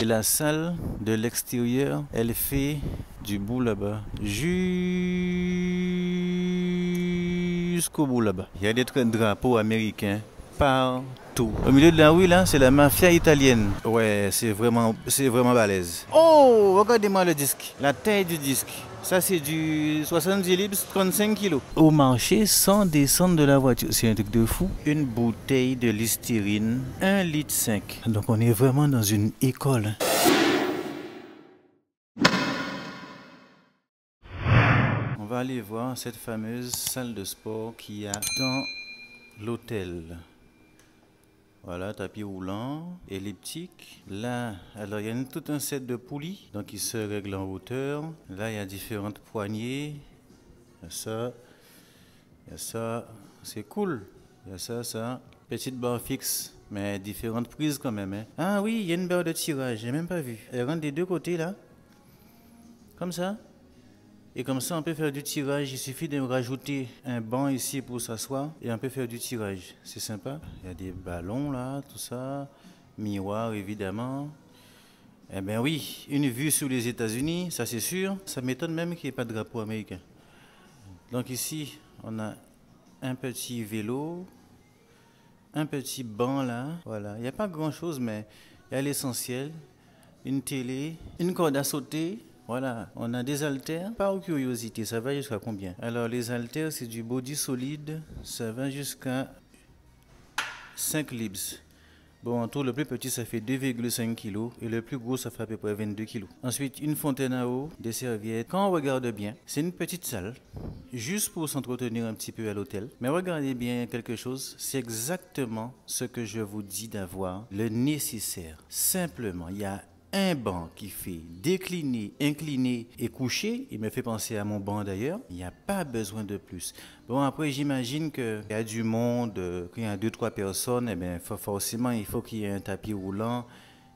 Et la salle de l'extérieur, elle fait du bout là-bas jusqu'au bout là-bas. Il y a des drapeaux américains partout. Au milieu de la rue là, c'est la mafia italienne. Ouais, c'est vraiment balèze. Oh, regardez-moi le disque, la taille du disque. Ça c'est du 70 libres, 35 kilos. Au marché sans descendre de la voiture. C'est un truc de fou. Une bouteille de Listerine, 1,5 litre. Donc on est vraiment dans une école. On va aller voir cette fameuse salle de sport qu'il y a dans l'hôtel. Voilà, tapis roulant, elliptique. Là, alors il y a tout un set de poulies, donc il se règle en hauteur. Là, il y a différentes poignées. Il y a ça, c'est cool. Il y a ça. Petite barre fixe, mais différentes prises quand même. Hein. Ah oui, il y a une barre de tirage, j'ai même pas vu. Elle rentre des deux côtés là, comme ça. Et comme ça, on peut faire du tirage. Il suffit de rajouter un banc ici pour s'asseoir et on peut faire du tirage. C'est sympa. Il y a des ballons là, tout ça. Miroir, évidemment. Eh bien oui, une vue sur les États-Unis, ça c'est sûr. Ça m'étonne même qu'il n'y ait pas de drapeau américain. Donc ici, on a un petit vélo, un petit banc là. Voilà, il n'y a pas grand-chose, mais il y a l'essentiel. Une télé, une corde à sauter. Voilà, on a des haltères. Par curiosité, ça va jusqu'à combien? Alors, les haltères, c'est du body solide. Ça va jusqu'à 5 libs. Bon, en tout, le plus petit, ça fait 2,5 kg. Et le plus gros, ça fait à peu près 22 kg. Ensuite, une fontaine à eau, des serviettes. Quand on regarde bien, c'est une petite salle. Juste pour s'entretenir un petit peu à l'hôtel. Mais regardez bien quelque chose. C'est exactement ce que je vous dis d'avoir. Le nécessaire. Simplement, il y a un banc qui fait décliner, incliner et coucher. Il me fait penser à mon banc d'ailleurs. Il n'y a pas besoin de plus. Bon, après, j'imagine qu'il y a du monde, qu'il y a 2-3 personnes. Eh bien, forcément, il faut qu'il y ait un tapis roulant.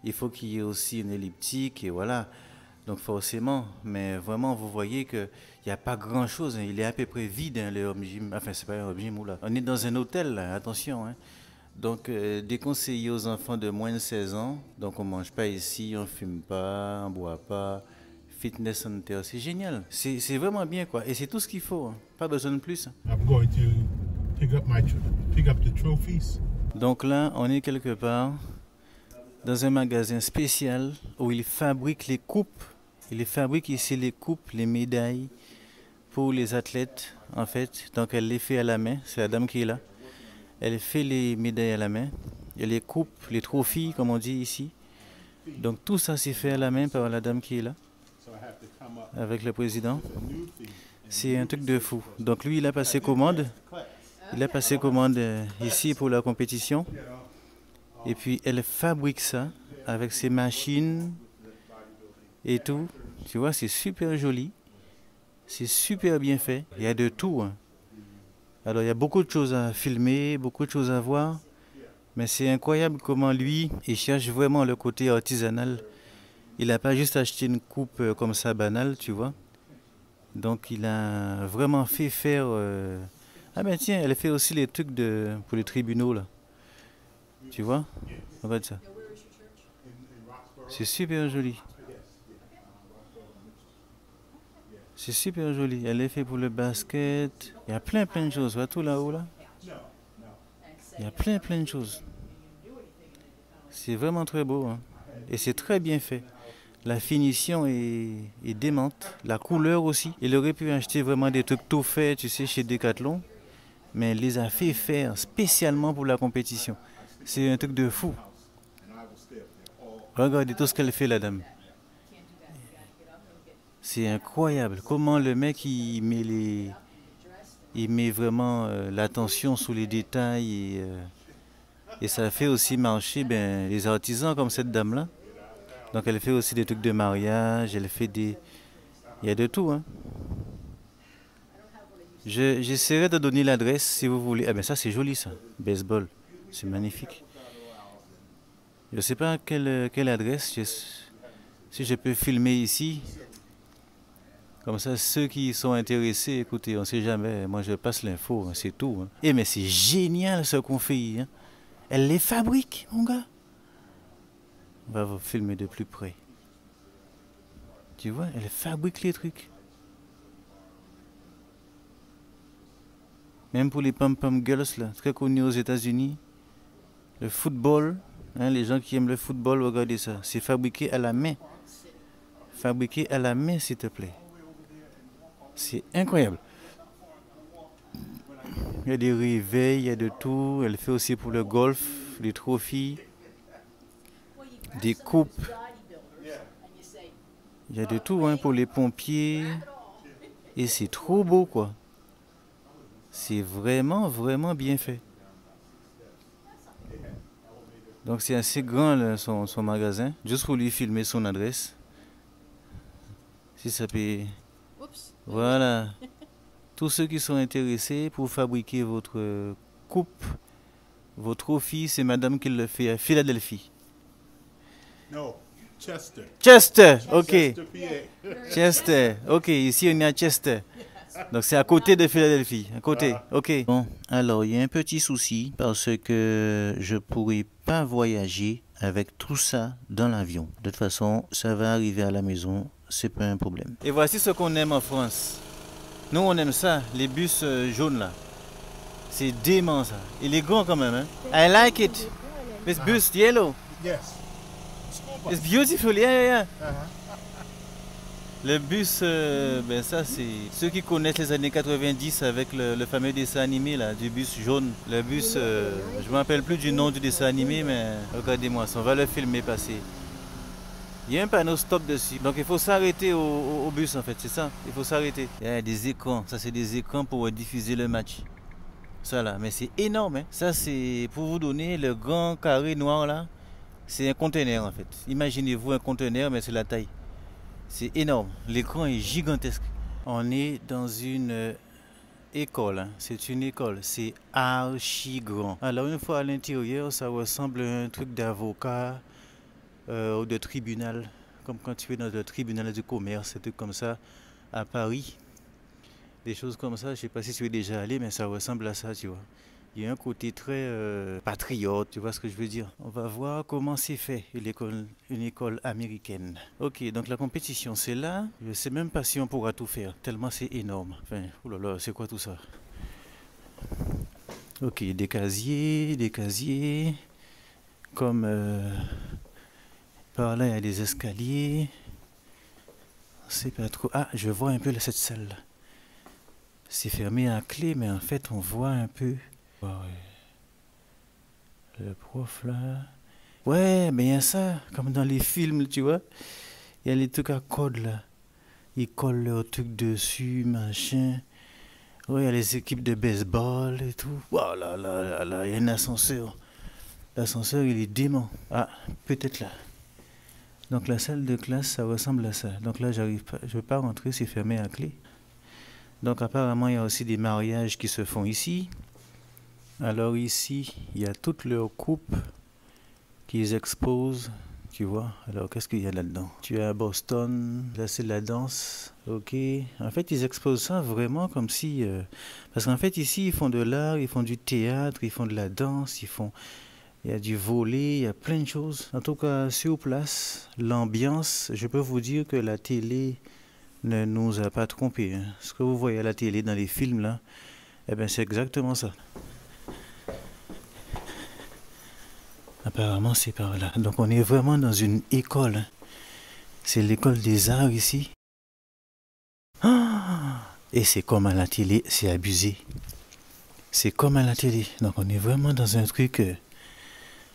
Il faut qu'il y ait aussi une elliptique. Et voilà. Donc, forcément. Mais vraiment, vous voyez qu'il n'y a pas grand-chose. Hein. Il est à peu près vide, hein, le home gym. Enfin, c'est pas un home gym. Oula. On est dans un hôtel, là. Attention, hein. Donc, déconseillé aux enfants de moins de 16 ans. Donc, on ne mange pas ici, on ne fume pas, on ne boit pas. Fitness center, c'est génial. C'est vraiment bien, quoi. Et c'est tout ce qu'il faut. Hein. Pas besoin de plus. I'm going to pick up the trophies. Donc là, on est quelque part dans un magasin spécial où ils fabriquent les coupes. Ils fabriquent ici les coupes, les médailles pour les athlètes, en fait. Donc, elle les fait à la main. C'est la dame qui est là. Elle fait les médailles à la main, elle les coupe, les trophies, comme on dit ici. Donc tout ça c'est fait à la main par la dame qui est là, avec le président. C'est un truc de fou. Donc lui, il a passé commande. Il a passé commande ici pour la compétition. Et puis elle fabrique ça avec ses machines et tout. Tu vois, c'est super joli. C'est super bien fait. Il y a de tout. Hein. Alors, il y a beaucoup de choses à filmer, beaucoup de choses à voir. Mais c'est incroyable comment lui, il cherche vraiment le côté artisanal. Il n'a pas juste acheté une coupe comme ça banale, tu vois. Donc, il a vraiment fait faire... Ah ben tiens, elle fait aussi les trucs pour les tribunaux, là. Tu vois? Regarde ça. C'est super joli. C'est super joli. Elle est faite pour le basket. Il y a plein de choses. Vois tout là-haut là. Il y a plein de choses. C'est vraiment très beau. Hein. Et c'est très bien fait. La finition est démente. La couleur aussi. Il aurait pu acheter vraiment des trucs tout faits, tu sais, chez Decathlon. Mais il les a fait faire spécialement pour la compétition. C'est un truc de fou. Regardez tout ce qu'elle fait, la dame. C'est incroyable comment le mec il met vraiment l'attention sur les détails et ça fait aussi marcher les artisans comme cette dame-là. Donc elle fait aussi des trucs de mariage, elle fait des... Il y a de tout. Hein. J'essaierai de donner l'adresse si vous voulez. Ah ben ça c'est joli ça, baseball, c'est magnifique. Je ne sais pas quelle adresse, si je peux filmer ici. Comme ça, ceux qui sont intéressés, écoutez, on ne sait jamais, moi je passe l'info, hein, c'est tout. Hein. Eh mais c'est génial ce qu'on fait. Hein. Elle les fabrique, mon gars. On va vous filmer de plus près. Tu vois, elle fabrique les trucs. Même pour les pom-pom girls, là, très connus aux États-Unis. Le football, hein, les gens qui aiment le football, regardez ça. C'est fabriqué à la main. Fabriqué à la main, s'il te plaît. C'est incroyable. Il y a des réveils, il y a de tout. Elle fait aussi pour le golf, des trophies, des coupes. Il y a de tout hein, pour les pompiers. Et c'est trop beau, quoi. C'est vraiment, vraiment bien fait. Donc c'est assez grand là, son magasin. Juste pour lui filmer son adresse. Si ça peut... Voilà. Tous ceux qui sont intéressés pour fabriquer votre coupe, vos trophies, c'est madame qui le fait à Philadelphie. No, Chester. Chester, ok. Chester, PA. Chester, ok. Ici on est à Chester. Donc c'est à côté de Philadelphie, à côté, ok. Bon, alors il y a un petit souci parce que je pourrais pas voyager avec tout ça dans l'avion. De toute façon, ça va arriver à la maison, c'est pas un problème. Et voici ce qu'on aime en France. Nous on aime ça, les bus jaunes là. C'est dément ça. Il est grand quand même, hein. I like it. This bus yellow. Yes. It's beautiful, yeah. Le bus, ben ça c'est ceux qui connaissent les années 90 avec le fameux dessin animé là, du bus jaune. Le bus, je me rappelle plus du nom du dessin animé, mais regardez-moi ça, on va le filmer passer. Il y a un panneau stop dessus, donc il faut s'arrêter au bus en fait, c'est ça, il faut s'arrêter. Il y a des écrans, ça c'est des écrans pour diffuser le match. Ça là, mais c'est énorme, hein. Ça c'est pour vous donner le grand carré noir là, c'est un conteneur en fait. Imaginez-vous un conteneur mais c'est la taille. C'est énorme, l'écran est gigantesque. On est dans une école, hein. C'est une école, c'est archi grand. Alors une fois à l'intérieur, ça ressemble à un truc d'avocat ou de tribunal, comme quand tu es dans le tribunal du commerce, un truc comme ça, à Paris. Des choses comme ça, je sais pas si tu es déjà allé, mais ça ressemble à ça, tu vois. Il y a un côté très patriote, tu vois ce que je veux dire. On va voir comment c'est fait, une école américaine. Ok, donc la compétition c'est là. Je sais même pas si on pourra tout faire, tellement c'est énorme. Enfin, oulala, c'est quoi tout ça? Ok, des casiers. Comme par là il y a des escaliers. C'est pas trop... Ah, je vois un peu cette salle. C'est fermé à clé, mais en fait on voit un peu... Ouais. Le prof là. Ouais, mais il y a ça, comme dans les films, tu vois. Il y a les trucs à code là. Ils collent leurs trucs dessus, machin. Ouais, il y a les équipes de baseball et tout. Oh là là là, il y a un ascenseur. L'ascenseur, il est dément. Ah, peut-être là. Donc la salle de classe, ça ressemble à ça. Donc là, j'arrive pas, je ne veux pas rentrer, c'est fermé à clé. Donc apparemment, il y a aussi des mariages qui se font ici. Alors ici, il y a toutes leurs coupes qu'ils exposent, tu vois. Alors qu'est-ce qu'il y a là-dedans? Tu es à Boston, là c'est la danse, ok. En fait, ils exposent ça vraiment comme si... parce qu'en fait, ici, ils font de l'art, ils font du théâtre, ils font de la danse, il y a du volley, il y a plein de choses. En tout cas, sur place, l'ambiance, je peux vous dire que la télé ne nous a pas trompés, hein. Ce que vous voyez à la télé dans les films là, eh bien c'est exactement ça. Apparemment, c'est par là. Donc, on est vraiment dans une école, hein. C'est l'école des arts ici. Ah, et c'est comme à la télé, c'est abusé. C'est comme à la télé. Donc, on est vraiment dans un truc...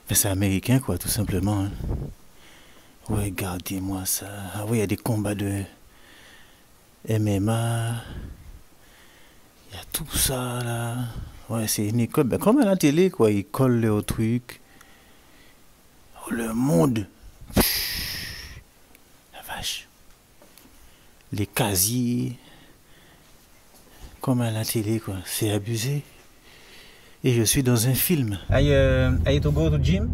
c'est américain, quoi, tout simplement, hein. Regardez-moi ça. Ah oui, il y a des combats de MMA. Il y a tout ça, là. Ouais, c'est une école. Ben, comme à la télé, quoi. Ils collent leurs trucs. Le monde, la vache, les casiers, comme à la télé, quoi, c'est abusé. Et je suis dans un film. Are you to go to gym?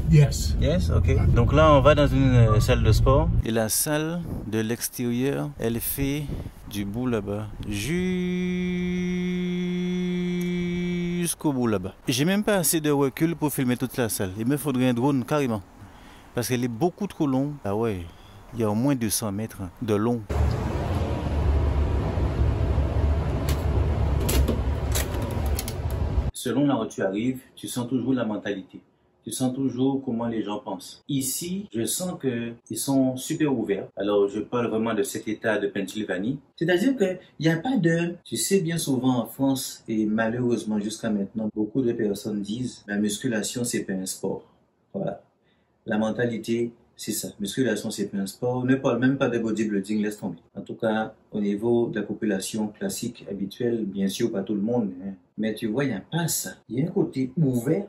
Yes. Yes, ok. Donc là, on va dans une salle de sport. Et la salle de l'extérieur, elle fait du bout là-bas. Jusqu'au bout là-bas. J'ai même pas assez de recul pour filmer toute la salle. Il me faudrait un drone carrément. Parce qu'elle est beaucoup trop longue. Ah ouais, il y a au moins 200 mètres de long. Selon là où tu arrives, tu sens toujours la mentalité. Tu sens toujours comment les gens pensent. Ici, je sens qu'ils sont super ouverts. Alors, je parle vraiment de cet état de Pennsylvanie. C'est-à-dire qu'il n'y a pas de... Tu sais, bien souvent en France, et malheureusement jusqu'à maintenant, beaucoup de personnes disent la musculation, c'est pas un sport. Voilà. La mentalité, c'est ça. Musculation, c'est pas un sport. On ne parle même pas de bodybuilding, laisse tomber. En tout cas, au niveau de la population classique, habituelle, bien sûr, pas tout le monde. Hein. Mais tu vois, il n'y a pas ça. Il y a un côté ouvert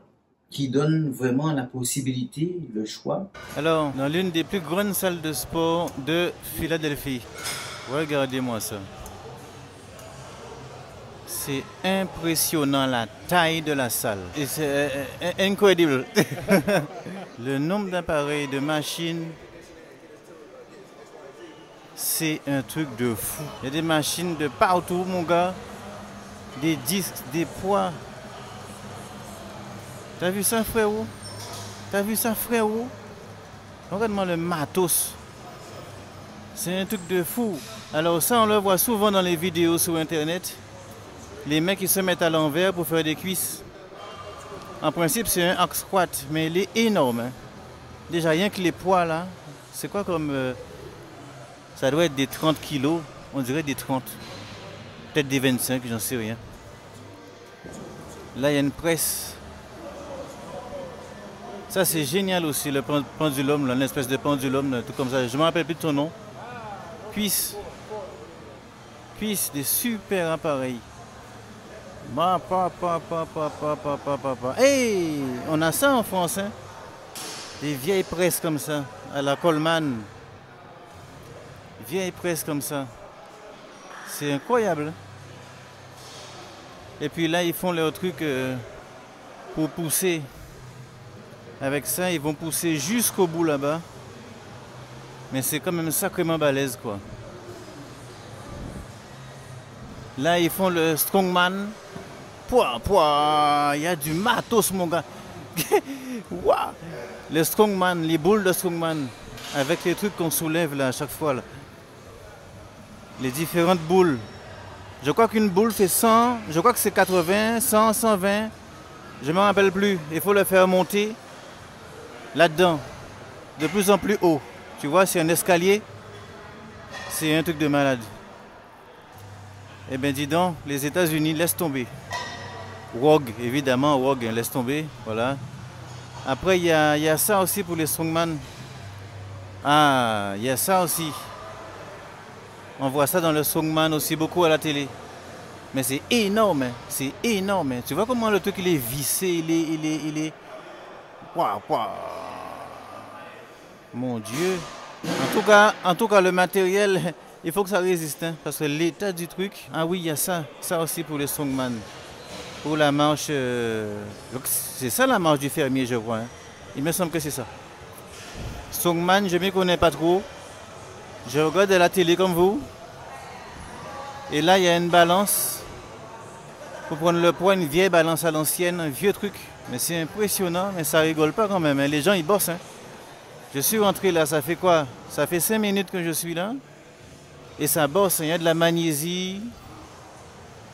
qui donne vraiment la possibilité, le choix. Alors, dans l'une des plus grandes salles de sport de Philadelphie, regardez-moi ça. C'est impressionnant la taille de la salle. Et c'est incroyable. Le nombre d'appareils, de machines, c'est un truc de fou. Il y a des machines de partout, mon gars. Des disques, des poids. T'as vu ça, frérot? T'as vu ça, frérot? Regarde-moi le matos. C'est un truc de fou. Alors ça, on le voit souvent dans les vidéos sur Internet. Les mecs, ils se mettent à l'envers pour faire des cuisses. En principe, c'est un hack squat, mais il est énorme. Hein. Déjà, rien que les poids, là, c'est quoi comme... ça doit être des 30 kilos. On dirait des 30. Peut-être des 25, j'en sais rien. Là, il y a une presse. Ça, c'est génial aussi, le pendulum, une espèce de pendulum, tout comme ça. Je ne me rappelle plus de son nom. Cuisse. Cuisse, des super appareils. Hey, on a ça en France, hein? Des vieilles presses comme ça, à la Coleman. Vieilles presses comme ça. C'est incroyable. Et puis là, ils font leur truc pour pousser. Avec ça, ils vont pousser jusqu'au bout là-bas. Mais c'est quand même sacrément balèze, quoi. Là, ils font le strongman. Il y a du matos, mon gars. Wow. Le strongman, les boules de strongman. Avec les trucs qu'on soulève là à chaque fois. Là. Les différentes boules. Je crois qu'une boule fait 100. Je crois que c'est 80, 100, 120. Je ne me rappelle plus. Il faut le faire monter. Là-dedans, de plus en plus haut. Tu vois, c'est un escalier. C'est un truc de malade. Eh bien, dis donc, les États-Unis, laisse tomber. WOG, évidemment, WOG, laisse tomber. Voilà. Après, il y a ça aussi pour les strongman. Ah, il y a ça aussi. On voit ça dans le strongman aussi beaucoup à la télé. Mais c'est énorme. Hein. C'est énorme. Hein. Tu vois comment le truc, il est vissé, il est... Wow. Mon Dieu. En tout cas, le matériel, il faut que ça résiste. Hein, parce que l'état du truc... Ah oui, il y a ça. Ça aussi pour les strongman. Pour la marche... C'est ça la marche du fermier, je crois. Hein. Il me semble que c'est ça. Strongman, je ne m'y connais pas trop. Je regarde la télé comme vous. Et là, il y a une balance. Pour prendre le poids, une vieille balance à l'ancienne, un vieux truc. Mais c'est impressionnant, mais ça rigole pas quand même. Hein. Les gens, ils bossent. Hein. Je suis rentré là, ça fait quoi? Ça fait 5 minutes que je suis là. Et ça bosse. Il y a de la magnésie.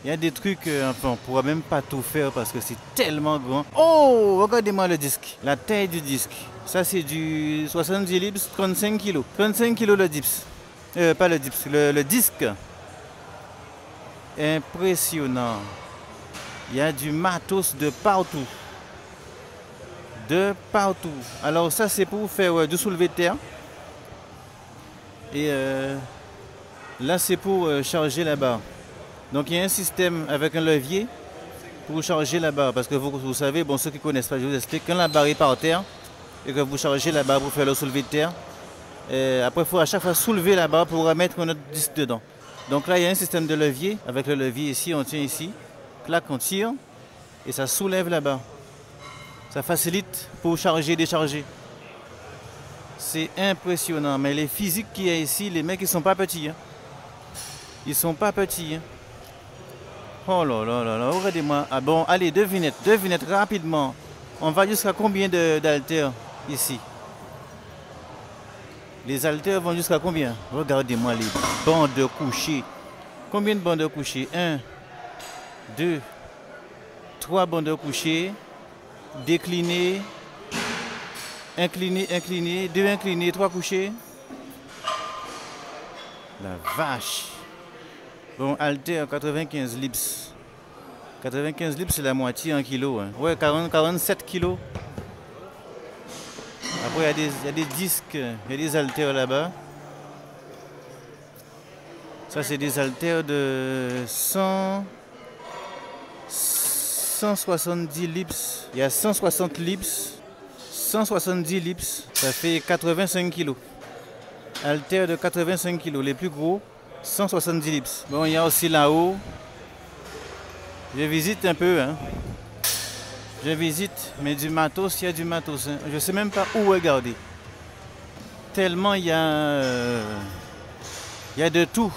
Il y a des trucs, enfin, on ne pourra même pas tout faire parce que c'est tellement grand. Oh, regardez-moi le disque. La taille du disque. Ça, c'est du 70 libres, 35 kg. 35 kg le dips. Pas le dips, le disque. Impressionnant. Il y a du matos de partout. De partout. Alors ça, c'est pour faire du soulevé de terre. Et là, c'est pour charger la barre. Donc il y a un système avec un levier pour charger la barre. Parce que vous savez, bon, ceux qui ne connaissent pas, je vous explique, quand la barre est par terre et que vous chargez la barre pour faire le soulevé de terre, après il faut à chaque fois soulever la barre pour remettre notre disque dedans. Donc là il y a un système de levier. Avec le levier ici, on tient ici, clac, on tire et ça soulève la barre. Ça facilite pour charger et décharger. C'est impressionnant. Mais les physiques qu'il y a ici, les mecs ils sont pas petits. Hein. Ils sont pas petits. Hein. Oh là là là là, regardez-moi. Ah bon, allez, devinette rapidement. On va jusqu'à combien d'haltères ici? Les haltères vont jusqu'à combien? Regardez-moi les bancs de coucher. Combien de bancs de coucher? 1, 2, 3 bancs de coucher. Décliné, incliné, incliné, 2 inclinés, 3 couchés. La vache. Bon, haltère 95 lips. 95 lips, c'est la moitié en kilo. Hein. Ouais, 47 kilos. Après, il y a des disques, il y a des haltères là-bas. Ça, c'est des haltères de 170 lips. Il y a 160 lips. 170 lips. Ça fait 85 kilos. Haltères de 85 kilos. Les plus gros, 170 lips. Bon, il y a aussi là-haut. Je visite un peu. Hein. Je visite, mais du matos, il y a du matos. Hein. Je ne sais même pas où regarder. Tellement il y a de tout.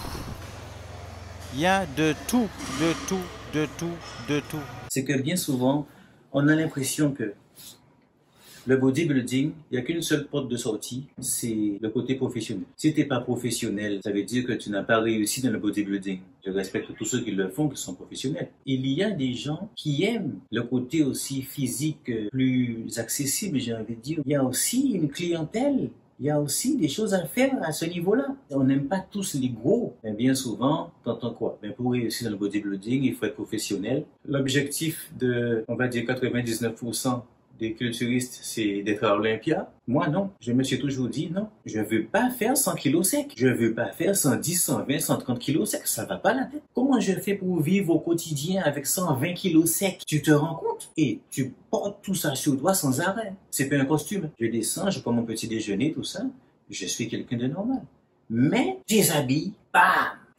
Il y a de tout, de tout, de tout, de tout. C'est que bien souvent, on a l'impression que le bodybuilding, il n'y a qu'une seule porte de sortie, c'est le côté professionnel. Si tu n'es pas professionnel, ça veut dire que tu n'as pas réussi dans le bodybuilding. Je respecte tous ceux qui le font, qui sont professionnels. Il y a des gens qui aiment le côté aussi physique plus accessible, j'ai envie de dire. Il y a aussi une clientèle. Il y a aussi des choses à faire à ce niveau-là. On n'aime pas tous les gros. Mais bien souvent, t'entends quoi? Mais pour réussir dans le bodybuilding, il faut être professionnel. L'objectif de, on va dire, 99% des culturistes, c'est d'être à Olympia. Moi, non. Je me suis toujours dit, non. Je ne veux pas faire 100 kilos secs. Je ne veux pas faire 110, 120, 130 kilos secs. Ça va pas la tête. Comment je fais pour vivre au quotidien avec 120 kilos secs? Tu te rends compte? Et tu portes tout ça sur toi sans arrêt. C'est pas un costume. Je descends, je prends mon petit déjeuner, tout ça. Je suis quelqu'un de normal. Mais, déshabille, bam!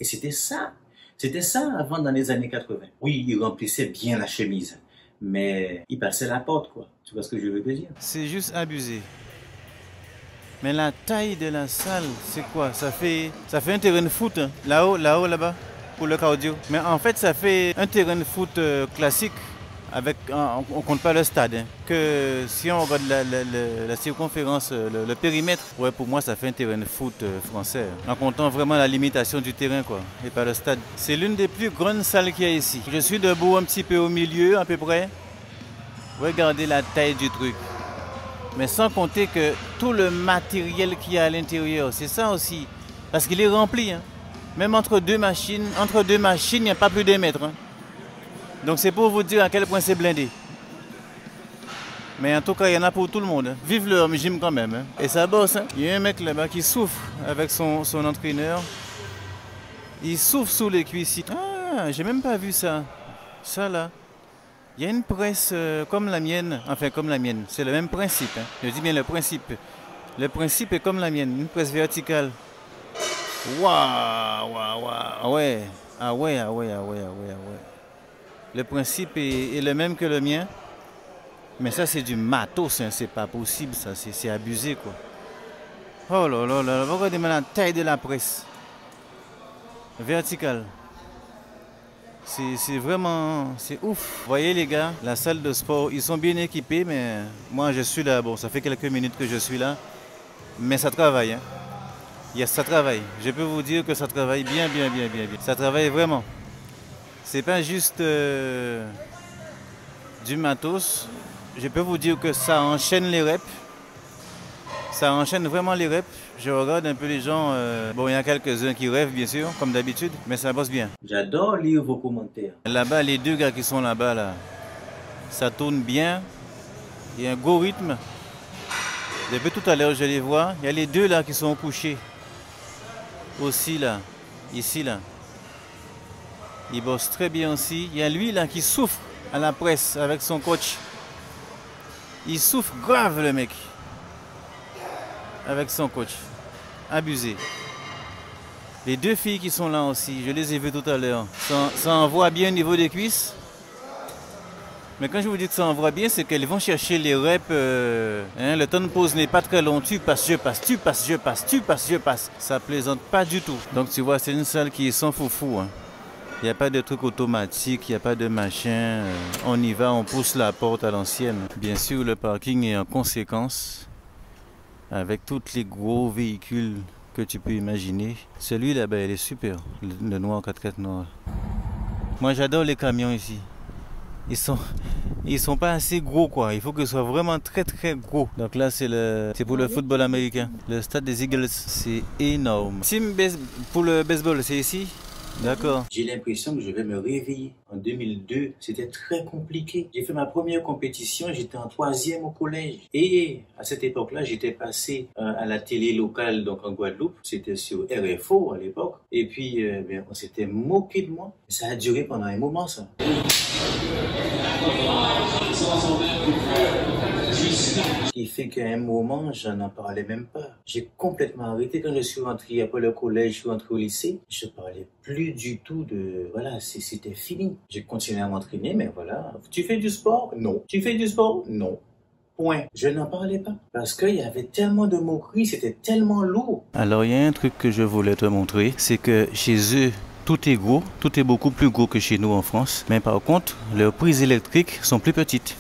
Et c'était ça. C'était ça avant dans les années 80. Oui, il remplissait bien la chemise. Mais il passait la porte, quoi. Tu vois ce que je veux te dire? C'est juste abusé. Mais la taille de la salle, c'est quoi? Ça fait un terrain de foot, hein. Là-haut, là-bas, pour le cardio. Mais en fait, ça fait un terrain de foot classique. Avec, on compte pas le stade. Hein. Que si on regarde la circonférence, le périmètre, ouais, pour moi, ça fait un terrain de foot français. En comptant vraiment la limitation du terrain, quoi, et pas le stade. C'est l'une des plus grandes salles qu'il y a ici. Je suis debout un petit peu au milieu, à peu près. Regardez la taille du truc. Mais sans compter que tout le matériel qu'il y a à l'intérieur, c'est ça aussi. Parce qu'il est rempli. Hein. Même entre deux machines, il n'y a pas plus d'1 mètre. Hein. Donc c'est pour vous dire à quel point c'est blindé. Mais en tout cas, il y en a pour tout le monde. Hein. Vive le home gym quand même. Hein. Et ça bosse. Hein. Il y a un mec là-bas qui souffre avec son entraîneur. Il souffre sous les cuisses. Ah, j'ai même pas vu ça. Ça là. Il y a une presse comme la mienne. Enfin, comme la mienne. C'est le même principe. Hein. Je dis bien le principe. Le principe est comme la mienne. Une presse verticale. Waouh, waouh, waouh. Ouais. Ah ouais, ah ouais, ah ouais, ah ouais, ah ouais. Le principe est le même que le mien. Mais ça, c'est du matos. Hein. C'est pas possible, ça. C'est abusé, quoi. Oh là là là. Regardez-moi la taille de la presse. Verticale. C'est vraiment... C'est ouf. Vous voyez, les gars, la salle de sport, ils sont bien équipés, mais moi, je suis là. Bon, ça fait quelques minutes que je suis là. Mais ça travaille. Hein. Ça travaille. Je peux vous dire que ça travaille bien, bien, bien, bien, bien. Ça travaille vraiment. C'est pas juste du matos. Je peux vous dire que ça enchaîne les reps. Ça enchaîne vraiment les reps. Je regarde un peu les gens. Bon, il y a quelques-uns qui rêvent, bien sûr, comme d'habitude, mais ça bosse bien. J'adore lire vos commentaires. Là-bas, les deux gars qui sont là-bas, là, ça tourne bien. Il y a un gros rythme. Depuis tout à l'heure, je les vois. Il y a les deux là qui sont couchés. Aussi, là. Ici, là. Il bosse très bien aussi. Il y a lui là qui souffre à la presse avec son coach. Il souffre grave le mec. Avec son coach. Abusé. Les deux filles qui sont là aussi, je les ai vues tout à l'heure. Ça envoie bien au niveau des cuisses. Mais quand je vous dis que ça envoie bien, c'est qu'elles vont chercher les reps. Le temps de pause n'est pas très long. Tu passes, je passe, tu passes, je passe, tu passes, je passe. Ça plaisante pas du tout. Donc tu vois, c'est une salle qui est sans foufou. Hein. Il n'y a pas de truc automatique, il n'y a pas de machin. On y va, on pousse la porte à l'ancienne. Bien sûr, le parking est en conséquence. avec tous les gros véhicules que tu peux imaginer. Celui là-bas, il est super, le noir 4x4 noir. Moi j'adore les camions ici. Ils sont pas assez gros quoi. Il faut que ce soit vraiment très très gros. Donc là c'est pour le football américain. Le stade des Eagles, c'est énorme. Pour le baseball, c'est ici. D'accord. J'ai l'impression que je vais me réveiller. En 2002, c'était très compliqué. J'ai fait ma première compétition, j'étais en 3e au collège. Et à cette époque-là, j'étais passé à la télé locale, donc en Guadeloupe. C'était sur RFO à l'époque. Et puis, on s'était moqué de moi. Ça a duré pendant un moment, ça. Ce qui fait qu'à un moment, je n'en parlais même pas. J'ai complètement arrêté. Quand je suis rentré après le collège, je suis rentré au lycée, je parlais plus du tout de... Voilà, c'était fini. J'ai continué à m'entraîner, mais voilà. Tu fais du sport? Non. Tu fais du sport? Non. Point. Je n'en parlais pas. Parce qu'il y avait tellement de moqueries, c'était tellement lourd. Alors, il y a un truc que je voulais te montrer, c'est que chez eux, tout est gros, tout est beaucoup plus gros que chez nous en France. Mais par contre, leurs prises électriques sont plus petites.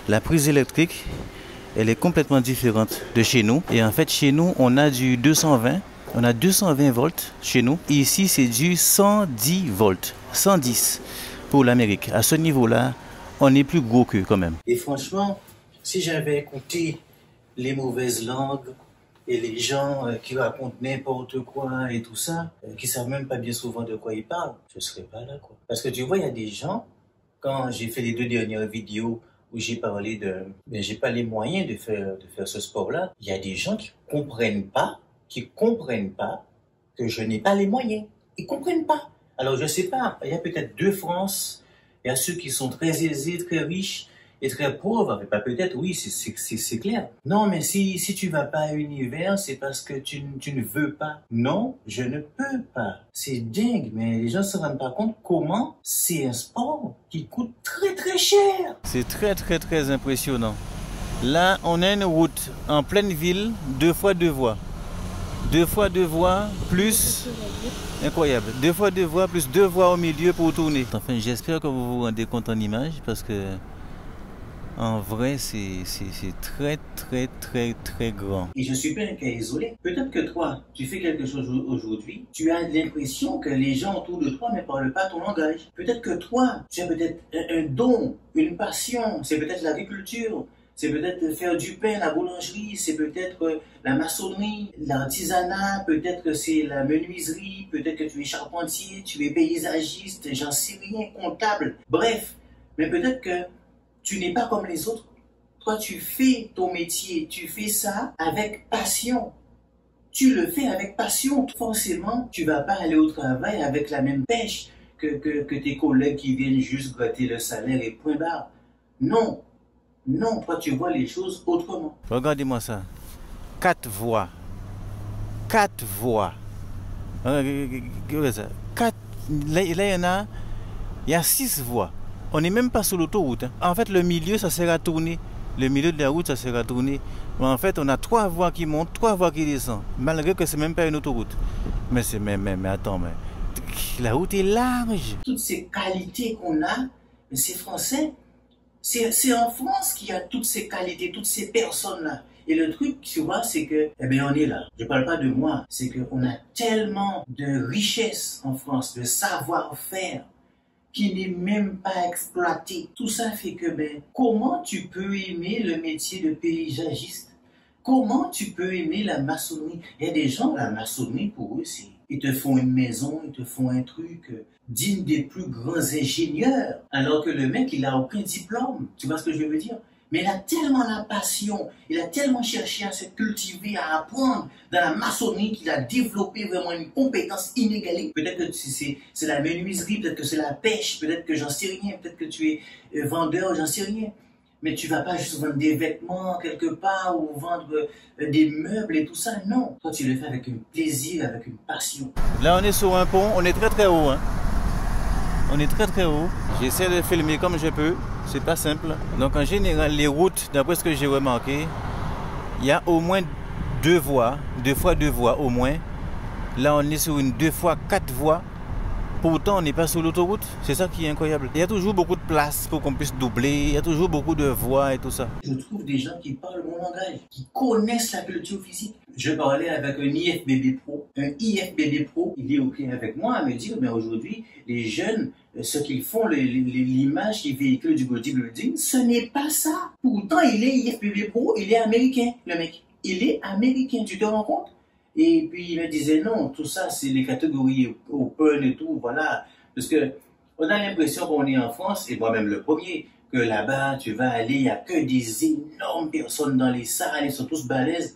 La prise électrique, elle est complètement différente de chez nous. Et en fait, chez nous, on a du 220. On a 220 volts chez nous. Et ici, c'est du 110 volts. 110 pour l'Amérique. À ce niveau-là, on est plus gros qu'eux quand même. Et franchement, si j'avais écouté les mauvaises langues et les gens qui racontent n'importe quoi et tout ça, qui savent même pas bien souvent de quoi ils parlent, je serais pas là, quoi. Parce que tu vois, il y a des gens, quand j'ai fait les 2 dernières vidéos où j'ai parlé de... Mais j'ai pas les moyens de faire ce sport-là. Il y a des gens qui comprennent pas que je n'ai pas les moyens. Ils comprennent pas. Alors, je sais pas, il y a peut-être 2 France. Il y a ceux qui sont très aisés, très riches et très pauvres. Mais pas peut-être, oui, c'est clair. Non, mais si tu vas pas à l'univers, c'est parce que tu ne veux pas. Non, je ne peux pas. C'est dingue, mais les gens se rendent pas compte comment c'est un sport qui coûte très très cher. C'est très très très impressionnant. Là, on a une route en pleine ville, 2 fois 2 voies. 2 fois 2 voies, plus... Incroyable. 2 fois 2 voies, plus 2 voies au milieu pour tourner. Enfin, j'espère que vous vous rendez compte en image, parce que... En vrai, c'est très, très, très, très grand. Et je suis pas un cas isolé. Peut-être que toi, tu fais quelque chose aujourd'hui, tu as l'impression que les gens autour de toi ne parlent pas ton langage. Peut-être que toi, tu as peut-être un don, une passion, c'est peut-être l'agriculture, c'est peut-être faire du pain, la boulangerie, c'est peut-être la maçonnerie, l'artisanat, peut-être que c'est la menuiserie, peut-être que tu es charpentier, tu es paysagiste, j'en sais rien, comptable. Bref, mais peut-être que tu n'es pas comme les autres. Toi, tu fais ton métier, tu fais ça avec passion. Tu le fais avec passion. Forcément, tu vas pas aller au travail avec la même pêche que tes collègues qui viennent juste gratter le salaire et point barre. Non. Non, toi, tu vois les choses autrement. Regardez-moi ça. 4 voies. 4 voies. Regardez ça. 4... Là, il y a 6 voies. On n'est même pas sur l'autoroute. Hein. En fait, le milieu, ça sert à tourner. Le milieu de la route, ça sert à tourner. Mais en fait, on a 3 voies qui montent, 3 voies qui descendent. Malgré que c'est même pas une autoroute. Mais attends, mais la route est large. Toutes ces qualités qu'on a, mais c'est français. C'est en France qu'il y a toutes ces qualités, toutes ces personnes-là. Et le truc, tu vois, c'est que, eh bien, on est là. Je parle pas de moi. C'est qu'on a tellement de richesses en France, de savoir-faire, qui n'est même pas exploité. Tout ça fait que, comment tu peux aimer le métier de paysagiste? Comment tu peux aimer la maçonnerie? Il y a des gens, la maçonnerie, pour eux, ils te font une maison, ils te font un truc digne des plus grands ingénieurs, alors que le mec, il a aucun diplôme. Tu vois ce que je veux dire? Mais il a tellement la passion, il a tellement cherché à se cultiver, à apprendre dans la maçonnerie qu'il a développé vraiment une compétence inégalée. Peut-être que c'est la menuiserie, peut-être que c'est la pêche, peut-être que j'en sais rien, peut-être que tu es vendeur, j'en sais rien. Mais tu vas pas juste vendre des vêtements quelque part ou vendre des meubles et tout ça, non. Toi, tu le fais avec un plaisir, avec une passion. Là, on est sur un pont, on est très très haut, hein. On est très très haut. J'essaie de filmer comme je peux. C'est pas simple. Donc en général, les routes, d'après ce que j'ai remarqué, il y a au moins 2 voies, 2 fois 2 voies au moins. Là, on est sur une 2 fois 4 voies. Pourtant, on n'est pas sur l'autoroute. C'est ça qui est incroyable. Il y a toujours beaucoup de place pour qu'on puisse doubler. Il y a toujours beaucoup de voies et tout ça. Je trouve des gens qui parlent mon langage, qui connaissent la culture physique. Je parlais avec un IFBB Pro. Un IFBB Pro, il est OK avec moi à me dire, mais aujourd'hui, les jeunes, ce qu'ils font, l'image qu'ils véhiculent du bodybuilding, ce n'est pas ça. Pourtant, il est IFBB Pro, il est américain, le mec. Il est américain, tu te rends compte? Et puis il me disait non, tout ça c'est les catégories open et tout, voilà. Parce que on a l'impression qu'on est en France, et moi-même le premier, que là-bas tu vas aller, il n'y a que des énormes personnes dans les salles, ils sont tous balèzes.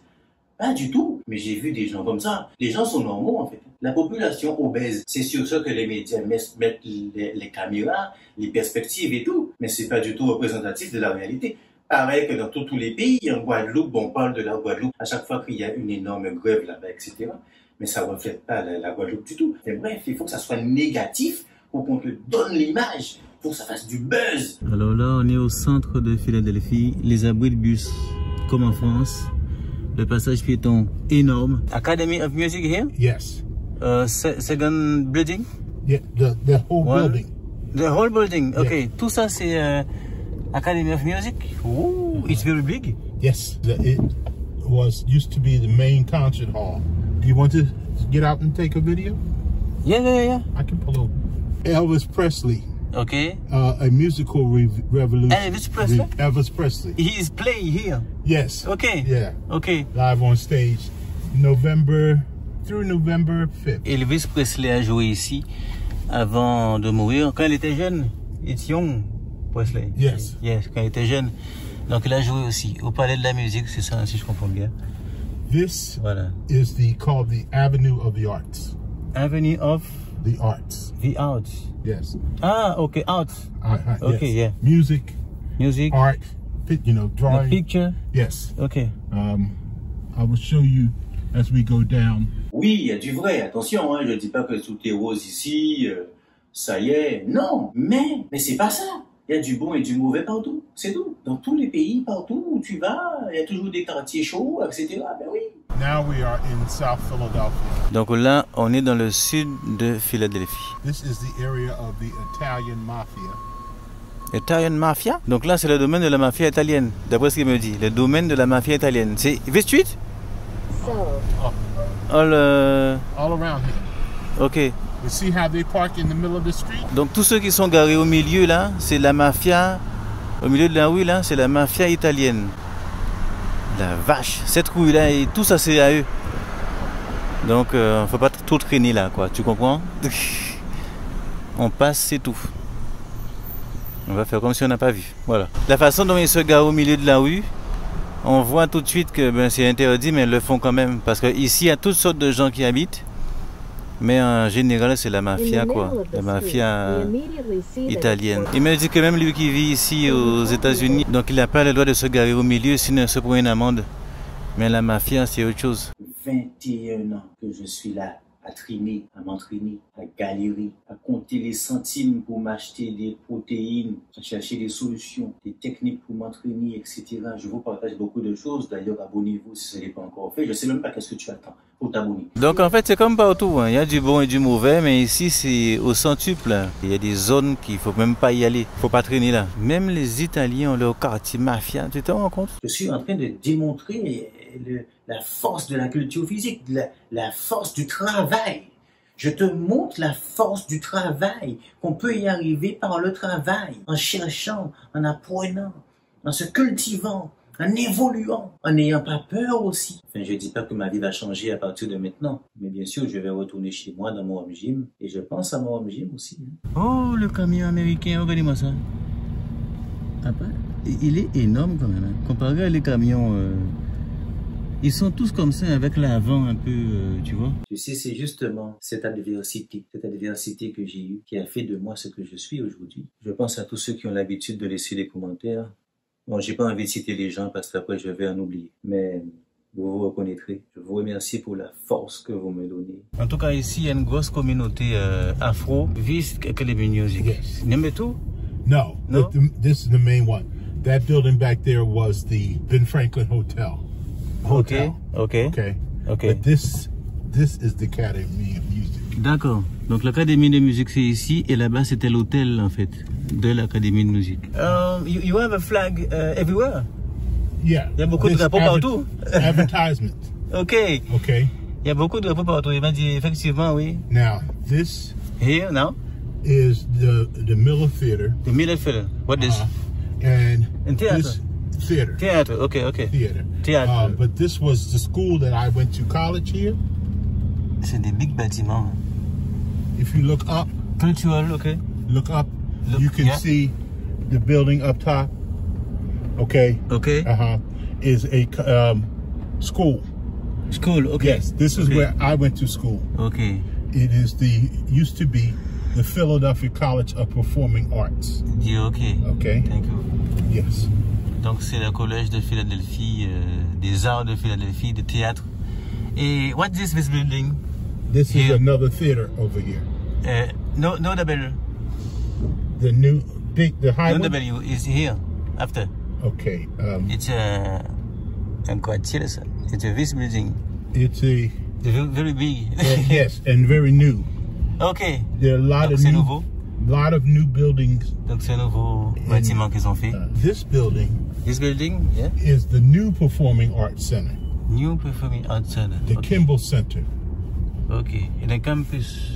Pas du tout, mais j'ai vu des gens comme ça. Les gens sont normaux en fait. La population obèse, c'est sur ça que les médias mettent les caméras, les perspectives et tout, mais c'est pas du tout représentatif de la réalité. Pareil que dans tous les pays, en Guadeloupe, on parle de la Guadeloupe à chaque fois qu'il y a une énorme grève là-bas, etc. Mais ça ne reflète pas la Guadeloupe du tout. Mais bref, il faut que ça soit négatif pour qu'on te donne l'image, pour que ça fasse du buzz. Alors là, on est au centre de Philadelphie, les abris de bus, comme en France. Le passage piéton énorme. Academy of Music here? Yes. Second building? Yeah, the whole building. The whole building, Yeah. okay. Tout ça c'est Academy of Music? Oh, it's very big. Yes, it used to be the main concert hall. Do you want to get out and take a video? Yeah. I can pull over. Elvis Presley, Okay. a musical revolution. Elvis Presley? Elvis Presley. He is playing here. Yes. Okay. Yeah. Okay. Live on stage, through November 5th. Elvis Presley a joué ici avant de mourir. Quand il était jeune, it's young, Presley. Yes. Yes, quand il était jeune. Donc il a joué aussi au Palais de la Musique, c'est ça, si je comprends bien. This Voilà. is called the Avenue of the Arts. Avenue of The Arts. the Arts. Yes. Ah, okay, arts. Okay, yes. yeah. Music, Art, the drawing. picture. Yes. Okay. I will show you as we go down. Oui, il y a du vrai, attention, hein, je ne dis pas que tout est rose ici, ça y est, non, mais c'est pas ça. Il y a du bon et du mauvais partout, c'est tout. Dans tous les pays, partout où tu vas, il y a toujours des quartiers chauds, etc. Ben oui. Now we are in South Philadelphia. Donc là, on est dans le sud de Philadelphie. This is the area of the Italian mafia. Italian Mafia. Donc là, c'est le domaine de la mafia italienne, d'après ce qu'il me dit. Le domaine de la mafia italienne. C'est V8? All around here. Ok. You see how they park in the middle of the street? Donc tous ceux qui sont garés au milieu là, c'est la mafia. Au milieu de la rue là, c'est la mafia italienne. La vache, cette rue là et tout ça c'est à eux. Donc faut pas trop traîner là quoi, tu comprends? On passe, c'est tout. On va faire comme si on n'a pas vu. Voilà. La façon dont ils se garent au milieu de la rue, on voit tout de suite que c'est interdit, mais ils le font quand même. Parce qu'ici, il y a toutes sortes de gens qui habitent. Mais en général, c'est la mafia, quoi. La mafia italienne. Il me dit que même lui qui vit ici aux États-Unis, donc il n'a pas le droit de se garer au milieu, sinon il se prend une amende. Mais la mafia, c'est autre chose. 21 ans que je suis là, à triner, à m'entraîner, à galérer, à compter les centimes pour m'acheter des protéines, à chercher des solutions, des techniques pour m'entraîner, etc. Je vous partage beaucoup de choses. D'ailleurs, abonnez-vous si ce n'est pas encore fait. Je ne sais même pas qu'est-ce que tu attends pour t'abonner. Donc en fait, c'est comme partout. Hein. Il y a du bon et du mauvais, mais ici, c'est au centuple. Il y a des zones qu'il ne faut même pas y aller. Il ne faut pas traîner là. Même les Italiens ont leur quartier mafia. Tu te rends compte? Je suis en train de démontrer la force de la culture physique, la force du travail. Je te montre la force du travail, qu'on peut y arriver par le travail, en cherchant, en apprenant, en se cultivant, en évoluant, en n'ayant pas peur aussi. Enfin, je ne dis pas que ma vie va changer à partir de maintenant, mais bien sûr, je vais retourner chez moi dans mon home gym, et je pense à mon home gym aussi. Oh, le camion américain, regardez-moi ça. Il est énorme quand même, hein. Comparé à les camions... Ils sont tous comme ça, avec l'avant un peu, tu vois. Tu sais, c'est justement cette adversité que j'ai eue, qui a fait de moi ce que je suis aujourd'hui. Je pense à tous ceux qui ont l'habitude de laisser des commentaires. Bon, j'ai pas envie de citer les gens parce qu'après je vais en oublier. Mais vous vous reconnaîtrez. Je vous remercie pour la force que vous me donnez. En tout cas, ici, il y a une grosse communauté afro. Vis Academy Music. Yes. Number two? No, No? this is the main one. That building back there was the Ben Franklin Hotel. Okay. Okay. But this is the Academy of Music. D'accord. Donc l'académie de musique c'est ici et là-bas c'était l'hôtel en fait de l'académie de musique. You have a flag everywhere. Yeah. Il y a beaucoup de drapeaux partout. Advertisement. Ok. Okay. Il y a beaucoup de drapeaux partout. Il m'a dit effectivement oui. Now this Here now. is the Miller Theater. The Miller Theater. What is? And theater. this theater. Theater. Okay. Theater. Theater. But this was the school that I went to college here. C'est des big bâtiments. If you look up, Cultural, okay. look up, you can see the building up top. Okay. Okay. Is a school. School, okay. Yes, this is where I went to school. Okay. It is used to be the Philadelphia College of Performing Arts. Okay. Okay. Thank you. Yes. Donc c'est le collège de Philadelphie, des arts de Philadelphie, de théâtre. Et what is this building? This is another theater over here. No W. The high No one? W is here after. Okay. It's un quartier, ça. It's a this building. It's very big. yes, and very new. Okay. There are a lot of new buildings. Donc c'est un nouveau bâtiment qu'ils ont fait. This building. This building, yeah. Is the new Performing Arts Center. New Performing Arts Center. The Kimball Center. Okay. Et le campus.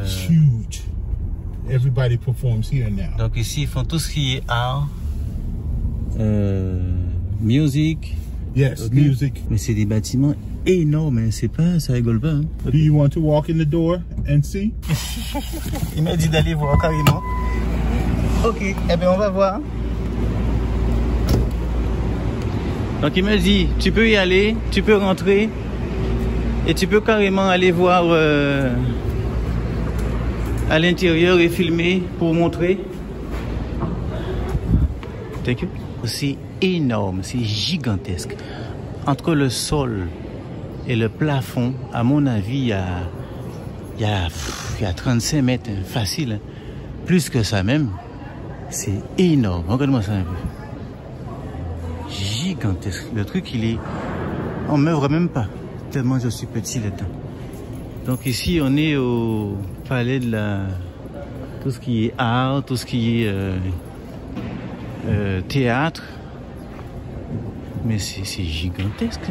It's huge. Everybody performs here now. Donc ici ils font tout ce qui est art, music. Yes, music. Mais c'est des bâtiments énormes, hein. C'est pas, ça rigole pas. Hein. Do you want to walk in the door and see? Il m'a dit d'aller voir carrément. Ok, eh bien on va voir. Donc il m'a dit, tu peux y aller, tu peux rentrer et tu peux carrément aller voir à l'intérieur et filmer pour montrer. Thank you. C'est énorme, c'est gigantesque. Entre le sol et le plafond, à mon avis, il y a 35 mètres, facile. Plus que ça même. C'est énorme. Regarde-moi ça un peu. Gigantesque. Le truc, on ne m'oeuvre même pas. Tellement je suis petit là-dedans. Donc ici, on est au palais de tout ce qui est art, tout ce qui est théâtre. Mais c'est gigantesque.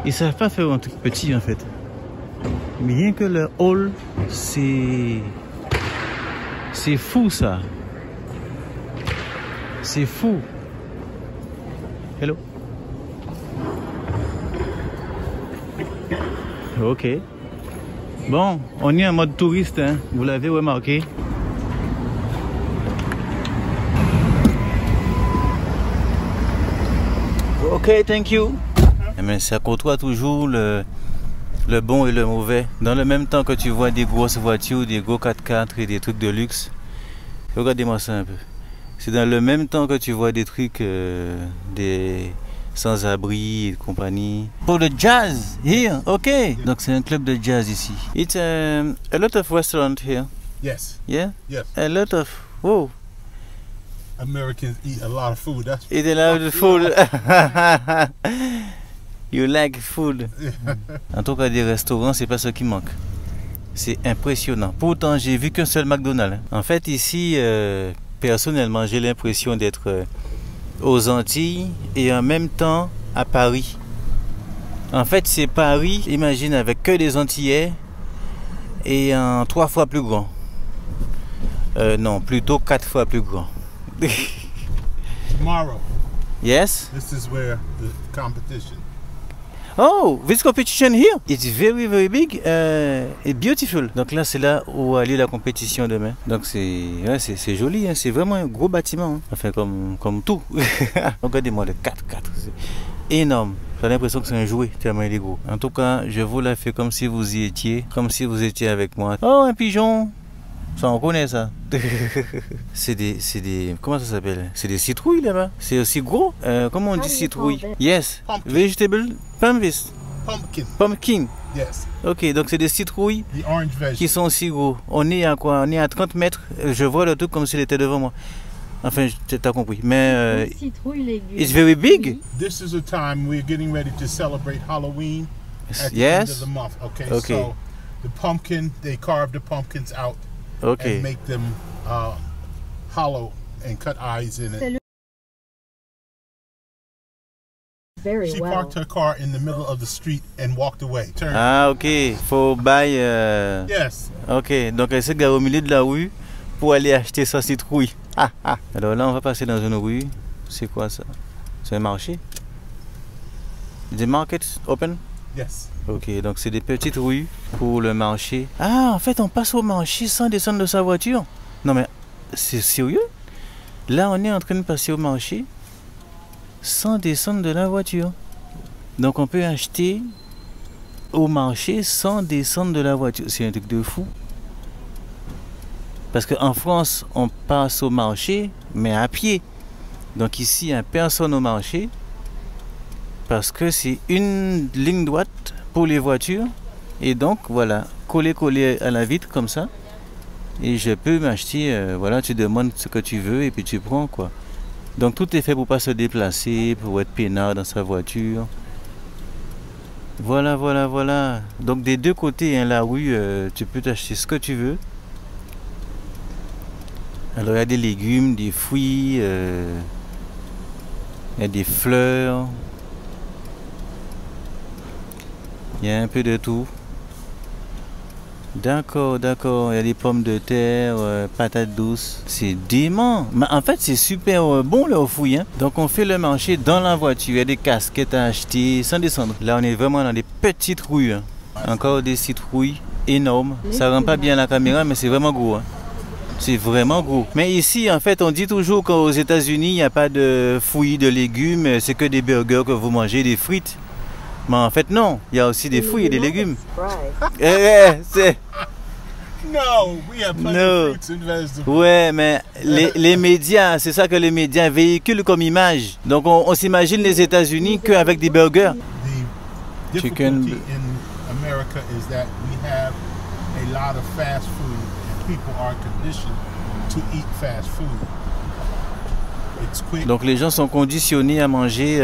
Ils savent pas faire un truc petit en fait. Mais rien que le hall, c'est fou ça. C'est fou. Hello. Ok. Bon, on est en mode touriste, hein. Vous l'avez remarqué. Ok, thank you. Mais ça côtoie toujours le bon et le mauvais. Dans le même temps que tu vois des grosses voitures, des gros 4x4 et des trucs de luxe. Regardez-moi ça un peu. C'est dans le même temps que tu vois des trucs, des sans-abri et compagnie. Pour le jazz, here, ok. Donc c'est un club de jazz ici. It's a lot of restaurants here. Yes. Yeah? Yes. A lot of, wow. Americans eat a lot of food. That's Eat a lot of food. You like food. En tout cas, des restaurants, c'est pas ce qui manque. C'est impressionnant. Pourtant, j'ai vu qu'un seul McDonald's. En fait, ici, personnellement, j'ai l'impression d'être aux Antilles et en même temps à Paris. En fait, c'est Paris, imagine, avec que des Antillais et en 3 fois plus grand. Non, plutôt 4 fois plus grand. tomorrow. Yes? This is where the competition. Oh, this competition here, it's very very big and beautiful. Donc là, c'est là où a lieu la compétition demain. Donc c'est joli, hein. C'est vraiment un gros bâtiment, hein. Enfin comme tout. Regardez-moi le 4x4, c'est énorme. J'ai l'impression que c'est un jouet tellement il est gros. En tout cas, je vous la fais comme si vous y étiez, comme si vous étiez avec moi. Oh, un pigeon. Ça, on connaît ça. C'est des, comment ça s'appelle? C'est des citrouilles là-bas. C'est aussi gros. Comment on dit citrouille? Yes. Pumpkin. Vegetable. Pumpkin. Pumpkin. Yes. Ok, donc c'est des citrouilles The orange vegetable. qui sont aussi gros. On est à quoi? On est à 30 mètres. Je vois le truc comme s'il était devant moi. Enfin, t'as compris. Mais it's very big. This is a time we're getting ready to celebrate Halloween at the Yes. end of the month. Okay. Okay. So The pumpkin, they carve the pumpkins out Ok. and make them hollow and cut eyes in it. Very She well. parked her car in the middle of the street and walked away. Turned. Ah, ok. Faut bailler. Yes. Ok, donc elle s'est garée au milieu de la rue pour aller acheter sa citrouille. Ah, ah. Alors là, on va passer dans une rue. C'est quoi ça? C'est un marché? The market open? Yes. Ok, donc c'est des petites rues pour le marché. Ah, en fait, on passe au marché sans descendre de sa voiture? Non, mais c'est sérieux? Là, on est en train de passer au marché sans descendre de la voiture. Donc, on peut acheter au marché sans descendre de la voiture. C'est un truc de fou. Parce qu'en France, on passe au marché, mais à pied. Donc ici, il n'y a personne au marché. Parce que c'est une ligne droite pour les voitures. Et donc, voilà, collé à la vitre comme ça. Et je peux m'acheter, voilà, tu demandes ce que tu veux et puis tu prends, quoi. Donc tout est fait pour pas se déplacer, pour être peinard dans sa voiture. Voilà, voilà, voilà. Donc des deux côtés, hein, la rue, tu peux t'acheter ce que tu veux. Alors il y a des légumes, des fruits, il y a des fleurs. Il y a un peu de tout. D'accord, d'accord. Il y a des pommes de terre, patates douces. C'est dément. Mais en fait, c'est super bon le fouille. Hein? Donc, on fait le marché dans la voiture. Il y a des casquettes à acheter sans descendre. Là, on est vraiment dans des petites rues. Hein. Encore des citrouilles énormes. Ça rend pas bien la caméra, mais c'est vraiment gros. Hein. C'est vraiment gros. Mais ici, en fait, on dit toujours qu'aux États-Unis, il n'y a pas de fruits, de légumes. C'est que des burgers que vous mangez, des frites. Mais en fait, non. Il y a aussi des fruits et des légumes. C'est... No, we have plenty of fruits and vegetables. Ouais, mais les médias, c'est ça que les médias véhiculent comme image. Donc, on s'imagine les États-Unis qu'avec des burgers. The Chicken. difficulty in America is that we have a lot of fast food and people are conditioned to eat fast food. It's quick. Donc, les gens sont conditionnés à manger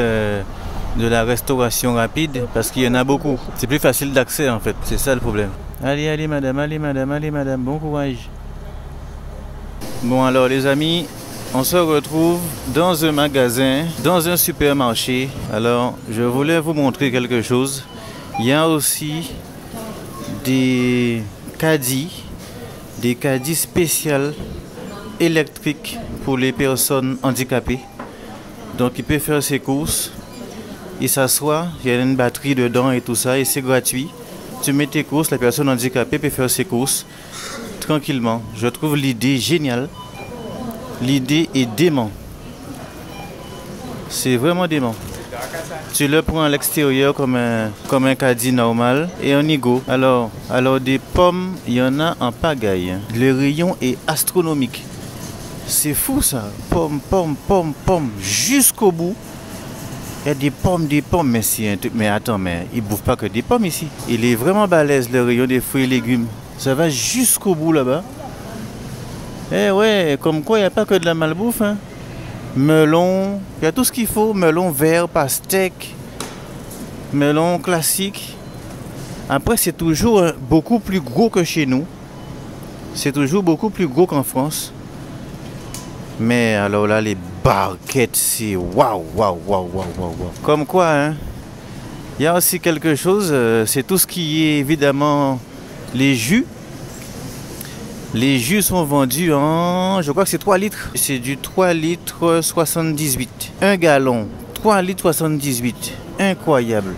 de la restauration rapide parce qu'il y en a beaucoup. C'est plus facile d'accès en fait, c'est ça le problème. Allez, allez madame, allez madame, allez madame, bon courage. Bon alors les amis, on se retrouve dans un magasin, dans un supermarché. Alors je voulais vous montrer quelque chose. Il y a aussi des caddies spéciaux électriques pour les personnes handicapées. Donc il peut faire ses courses. Il s'assoit, il y a une batterie dedans et tout ça, et c'est gratuit. Tu mets tes courses, la personne handicapée peut faire ses courses tranquillement. Je trouve l'idée géniale. L'idée est dément. C'est vraiment dément. Tu le prends à l'extérieur comme un caddie normal et on y go. Alors des pommes, il y en a en pagaille. Le rayon est astronomique. C'est fou ça. Pommes, pommes, pommes, pommes, jusqu'au bout. Il y a des pommes, mais c'est un truc. Mais attends, mais ils ne bouffent pas que des pommes ici. Il est vraiment balèze le rayon des fruits et légumes. Ça va jusqu'au bout là-bas. Eh ouais, comme quoi il n'y a pas que de la malbouffe. Hein. Melon, il y a tout ce qu'il faut. Melon vert, pastèque, melon classique. Après, c'est toujours beaucoup plus gros que chez nous. C'est toujours beaucoup plus gros qu'en France. Mais alors là, les barquettes, c'est waouh, waouh, waouh, waouh, waouh. Comme quoi, hein. Il y a aussi quelque chose, c'est tout ce qui est évidemment les jus. Les jus sont vendus en, je crois que c'est 3 litres. C'est du 3 litres 78. Un gallon, 3 litres 78. Incroyable.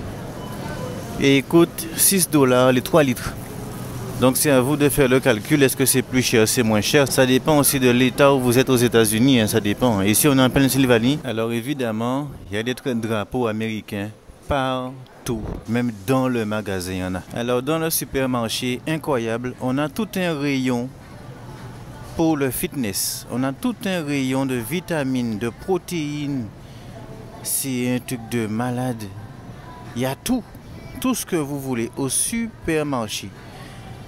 Et il coûte $6 les 3 litres. Donc c'est à vous de faire le calcul, est-ce que c'est plus cher, c'est moins cher? Ça dépend aussi de l'état où vous êtes aux États-Unis, hein, ça dépend. Ici on est en Pennsylvanie. Alors évidemment, il y a des drapeaux américains partout, même dans le magasin il y en a. Alors dans le supermarché, incroyable, on a tout un rayon pour le fitness. On a tout un rayon de vitamines, de protéines. C'est un truc de malade. Il y a tout ce que vous voulez au supermarché.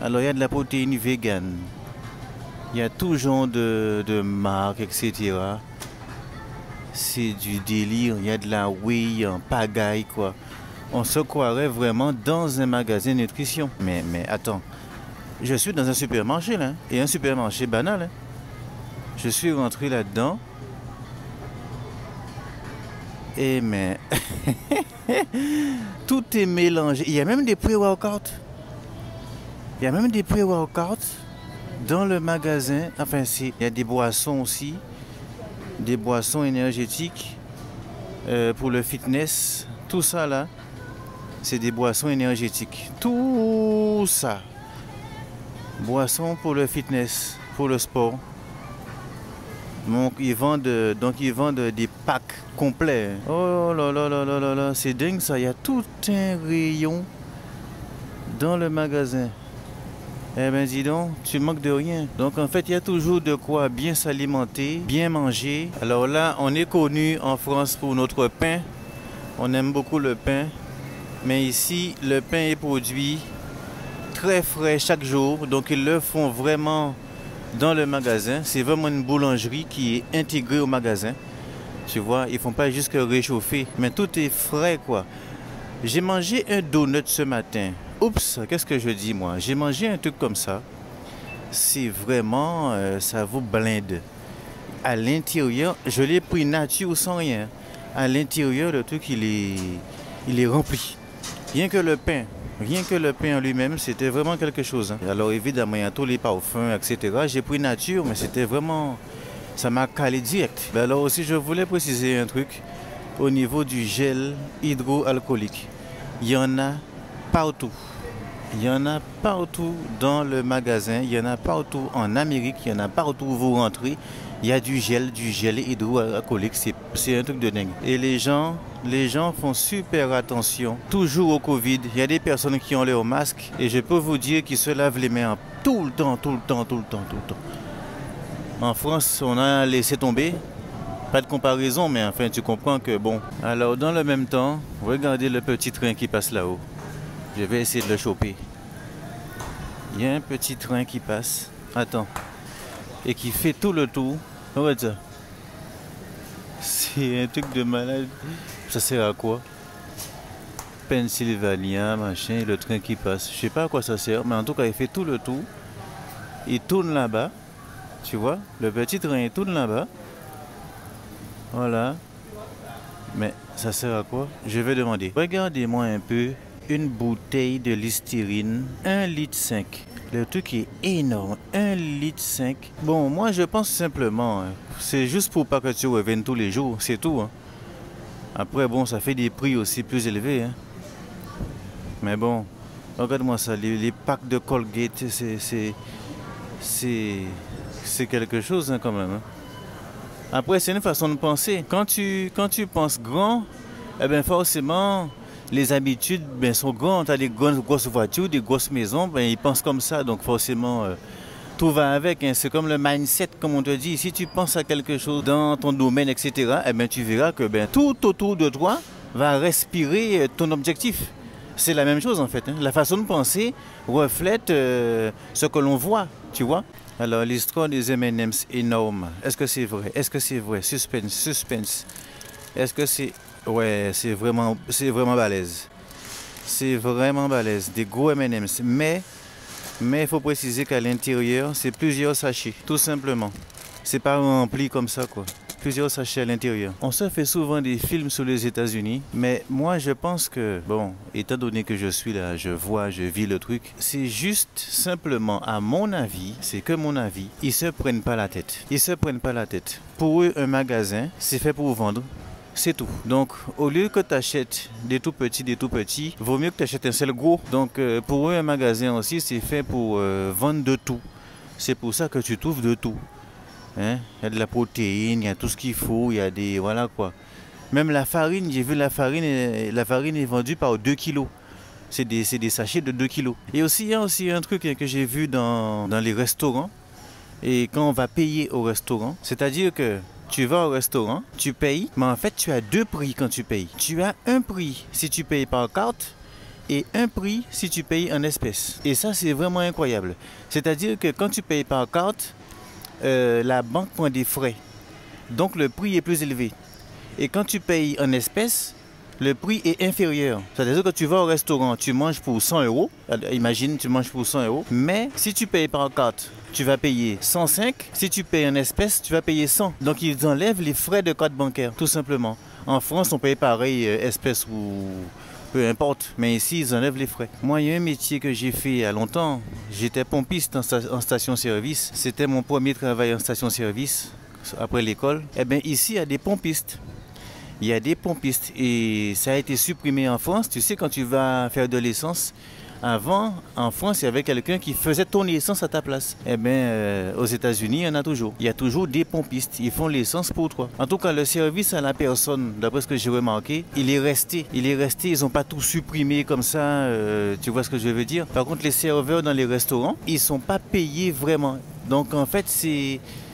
Alors il y a de la protéine vegan, il y a tout genre de marques, etc. C'est du délire, il y a de la whey en pagaille quoi. On se croirait vraiment dans un magasin de nutrition. Mais attends, je suis dans un supermarché là, et un supermarché banal. Hein. Je suis rentré là-dedans. Et mais tout est mélangé. Il y a même des pré-workouts. Il y a même des pré-workouts dans le magasin. Enfin, il y a des boissons aussi. Des boissons énergétiques pour le fitness. Tout ça là, c'est des boissons énergétiques. Tout ça. Boissons pour le fitness, pour le sport. Donc ils vendent des packs complets. Oh là là là là là là, c'est dingue ça. Il y a tout un rayon dans le magasin. Eh ben dis donc, tu manques de rien. Donc en fait, il y a toujours de quoi bien s'alimenter, bien manger. Alors là, on est connu en France pour notre pain. On aime beaucoup le pain. Mais ici, le pain est produit très frais chaque jour. Donc ils le font vraiment dans le magasin. C'est vraiment une boulangerie qui est intégrée au magasin. Tu vois, ils font pas juste que réchauffer. Mais tout est frais quoi. J'ai mangé un donut ce matin. Oups, qu'est-ce que je dis moi? J'ai mangé un truc comme ça. C'est vraiment, ça vous blinde. À l'intérieur, je l'ai pris nature sans rien. À l'intérieur, le truc, il est rempli. Rien que le pain en lui-même, c'était vraiment quelque chose. Hein. Alors évidemment, il y a tous les parfums, etc. J'ai pris nature, mais c'était vraiment, ça m'a calé direct. Mais alors aussi, je voulais préciser un truc au niveau du gel hydroalcoolique. Il y en a partout. Il y en a partout dans le magasin, il y en a partout en Amérique, il y en a partout où vous rentrez. Il y a du gel hydroalcoolique, c'est un truc de dingue. Et les gens font super attention, toujours au Covid. Il y a des personnes qui ont leur masque et je peux vous dire qu'ils se lavent les mains tout le temps. En France, on a laissé tomber. Pas de comparaison, mais enfin, tu comprends que bon. Alors, dans le même temps, regardez le petit train qui passe là-haut. Je vais essayer de le choper. Il y a un petit train qui passe. Attends. Et qui fait tout le tour. Regarde ça. C'est un truc de malade. Ça sert à quoi? Pennsylvania, machin, le train qui passe. Je sais pas à quoi ça sert, mais en tout cas, il fait tout le tour. Il tourne là-bas. Tu vois? Le petit train, il tourne là-bas. Voilà. Mais ça sert à quoi? Je vais demander. Regardez-moi un peu. Une bouteille de Listerine, 1,5 litre. Le truc est énorme, 1,5 litre. Bon, moi je pense simplement, c'est juste pour pas que tu reviennes tous les jours, c'est tout. Hein. Après, bon, ça fait des prix aussi plus élevés. Hein. Mais bon, regarde-moi ça, les packs de Colgate, c'est quelque chose hein, quand même. Hein. Après, c'est une façon de penser. Quand tu penses grand, eh bien forcément... Les habitudes sont grandes, tu as des grosses voitures, des grosses maisons, ils pensent comme ça, donc forcément tout va avec. Hein. C'est comme le mindset, comme on te dit. Si tu penses à quelque chose dans ton domaine, etc., tu verras que tout autour de toi va respirer ton objectif. C'est la même chose en fait. Hein. La façon de penser reflète ce que l'on voit, tu vois. Alors l'histoire des M&M's énorme. Est-ce que c'est vrai? Est-ce que c'est vrai? Suspense. Est-ce que c'est... Ouais, c'est vraiment balèze. C'est vraiment balèze. Des gros M&M's. Mais il faut préciser qu'à l'intérieur, c'est plusieurs sachets. Tout simplement. C'est pas rempli comme ça, quoi. Plusieurs sachets à l'intérieur. On se fait souvent des films sur les États-Unis. Mais moi, je pense que, bon, étant donné que je suis là, je vis le truc. C'est juste simplement, à mon avis, c'est que mon avis, ils se prennent pas la tête. Pour eux, un magasin, c'est fait pour vendre. C'est tout. Donc, au lieu que tu achètes des tout petits, vaut mieux que tu achètes un seul gros. Donc, pour eux, un magasin aussi, c'est fait pour vendre de tout. C'est pour ça que tu trouves de tout. Hein? Il y a de la protéine, il y a tout ce qu'il faut, il y a des... Voilà quoi. Même la farine, j'ai vu la farine est vendue par 2 kilos. C'est des sachets de 2 kilos. Et aussi, il y a aussi un truc que j'ai vu dans les restaurants. Et quand on va payer au restaurant, c'est-à-dire que tu vas au restaurant, tu payes, mais en fait, tu as 2 prix quand tu payes. Tu as un prix si tu payes par carte et un prix si tu payes en espèces. Et ça, c'est vraiment incroyable. C'est-à-dire que quand tu payes par carte, la banque prend des frais. Donc, le prix est plus élevé. Et quand tu payes en espèces, le prix est inférieur. C'est-à-dire que tu vas au restaurant, tu manges pour 100 euros. Imagine, tu manges pour 100 euros. Mais si tu payes par carte, tu vas payer 105. Si tu payes en espèces, tu vas payer 100. Donc ils enlèvent les frais de carte bancaire, tout simplement. En France, on paye pareil, espèces ou peu importe. Mais ici, ils enlèvent les frais. Moi, il y a un métier que j'ai fait il y a longtemps. J'étais pompiste en station-service. C'était mon premier travail en station-service après l'école. Eh bien, ici, il y a des pompistes. Il y a des pompistes et ça a été supprimé en France. Tu sais, quand tu vas faire de l'essence, avant, en France, il y avait quelqu'un qui faisait ton essence à ta place. Eh bien, aux États-Unis, il y en a toujours. Il y a toujours des pompistes. Ils font l'essence pour toi. En tout cas, le service à la personne, d'après ce que j'ai remarqué, il est resté. Il est resté. Ils n'ont pas tout supprimé comme ça. Tu vois ce que je veux dire? Par contre, les serveurs dans les restaurants, ils ne sont pas payés vraiment. Donc, en fait,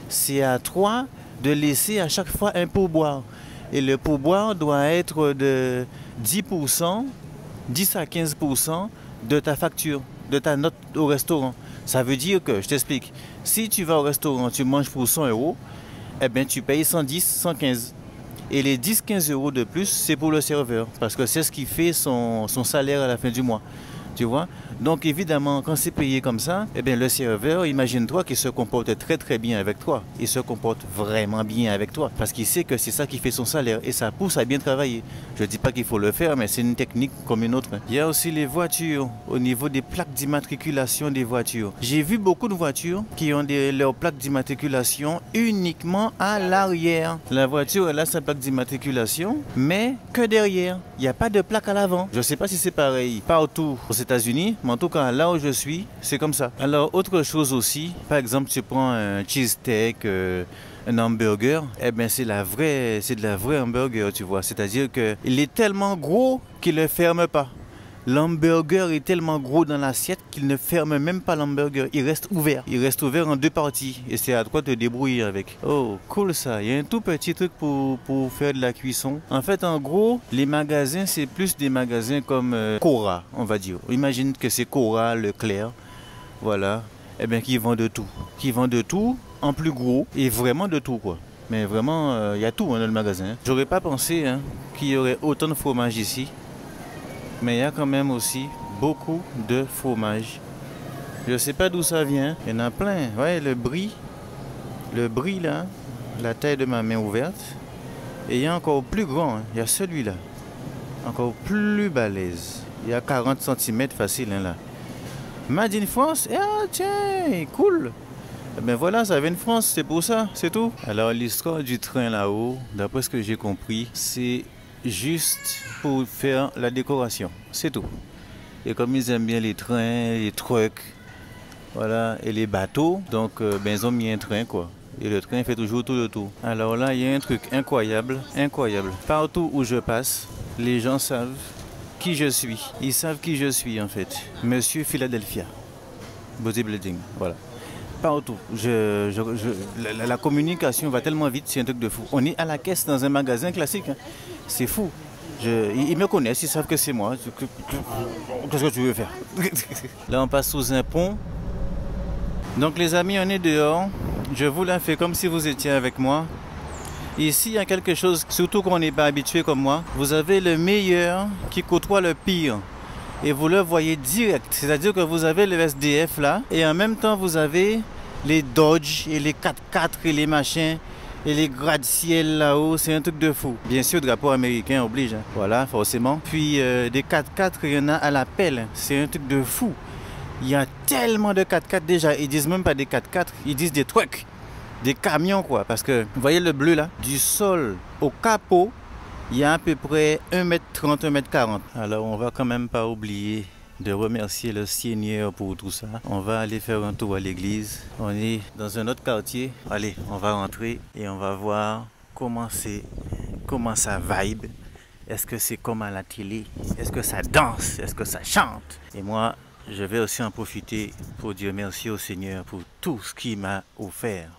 c'est à toi de laisser à chaque fois un pourboire. Et le pourboire doit être de 10%, 10 à 15% de ta facture, de ta note au restaurant. Ça veut dire que, je t'explique, si tu vas au restaurant, tu manges pour 100 euros, eh bien tu payes 110, 115. Et les 10-15 euros de plus, c'est pour le serveur, parce que c'est ce qui fait son salaire à la fin du mois. Tu vois? Donc évidemment, quand c'est payé comme ça, eh bien le serveur, imagine-toi qu'il se comporte très très bien avec toi. Il se comporte vraiment bien avec toi parce qu'il sait que c'est ça qui fait son salaire et ça pousse à bien travailler. Je ne dis pas qu'il faut le faire, mais c'est une technique comme une autre. Il y a aussi les voitures, au niveau des plaques d'immatriculation des voitures. J'ai vu beaucoup de voitures qui ont leurs plaques d'immatriculation uniquement à l'arrière. La voiture, elle a sa plaque d'immatriculation, mais que derrière. Il n'y a pas de plaque à l'avant. Je ne sais pas si c'est pareil partout aux États-Unis, mais en tout cas là où je suis, c'est comme ça. Alors autre chose aussi, par exemple tu prends un cheesesteak, un hamburger, eh bien c'est de la vraie hamburger, tu vois. C'est-à-dire qu'il est tellement gros qu'il ne ferme pas. L'hamburger est tellement gros dans l'assiette qu'il ne ferme même pas l'hamburger. Il reste ouvert. Il reste ouvert en deux parties. Et c'est à toi de te débrouiller avec. Oh, cool ça. Il y a un tout petit truc pour faire de la cuisson. En fait, en gros, les magasins, c'est plus des magasins comme Cora, on va dire. Imagine que c'est Cora, Leclerc. Voilà. Eh bien, qui vendent de tout. Qui vendent de tout en plus gros. Et vraiment de tout, quoi. Mais vraiment, il y a tout dans le magasin. J'aurais pas pensé qu'il y aurait autant de fromage ici. Mais il y a quand même aussi beaucoup de fromage. Je ne sais pas d'où ça vient. Il y en a plein. Ouais, le brie là, la taille de ma main ouverte. Et il y a encore plus grand. Il y a celui-là. Encore plus balèze. Il y a 40 cm facile là. Made in France. Ah tiens, cool. Ben voilà, ça vient de France, c'est pour ça, c'est tout. Alors l'histoire du train là-haut, d'après ce que j'ai compris, c'est juste pour faire la décoration, c'est tout. Et comme ils aiment bien les trains, les trucks, voilà, et les bateaux, donc ben ils ont mis un train quoi. Et le train fait toujours tout le tour. Alors là, il y a un truc incroyable, incroyable. Partout où je passe, les gens savent qui je suis. Ils savent qui je suis en fait. Monsieur Philadelphia, bodybuilding, voilà. Partout. La communication va tellement vite, c'est un truc de fou. On est à la caisse dans un magasin classique. Hein. C'est fou. Ils me connaissent, ils savent que c'est moi. Qu'est-ce que tu veux faire? Là, on passe sous un pont. Donc, les amis, on est dehors. Je vous la fais comme si vous étiez avec moi. Ici, il y a quelque chose, surtout qu'on n'est pas habitué comme moi. Vous avez le meilleur qui côtoie le pire. Et vous le voyez direct, c'est-à-dire que vous avez le SDF là, et en même temps vous avez les Dodge et les 4x4 et les machins, et les gratte-ciel là-haut, c'est un truc de fou. Bien sûr, drapeau américain oblige, hein. Voilà, forcément. Puis des 4x4, il y en a à la pelle, c'est un truc de fou. Il y a tellement de 4x4 déjà, ils disent même pas des 4x4, ils disent des trucks, des camions quoi, parce que, vous voyez le bleu là, du sol au capot, il y a à peu près 1m30, 1m40. Alors on va quand même pas oublier de remercier le Seigneur pour tout ça. On va aller faire un tour à l'église. On est dans un autre quartier. Allez, on va rentrer et on va voir comment c'est, comment ça vibe. Est-ce que c'est comme à la télé? Est-ce que ça danse? Est-ce que ça chante? Et moi, je vais aussi en profiter pour dire merci au Seigneur pour tout ce qu'il m'a offert.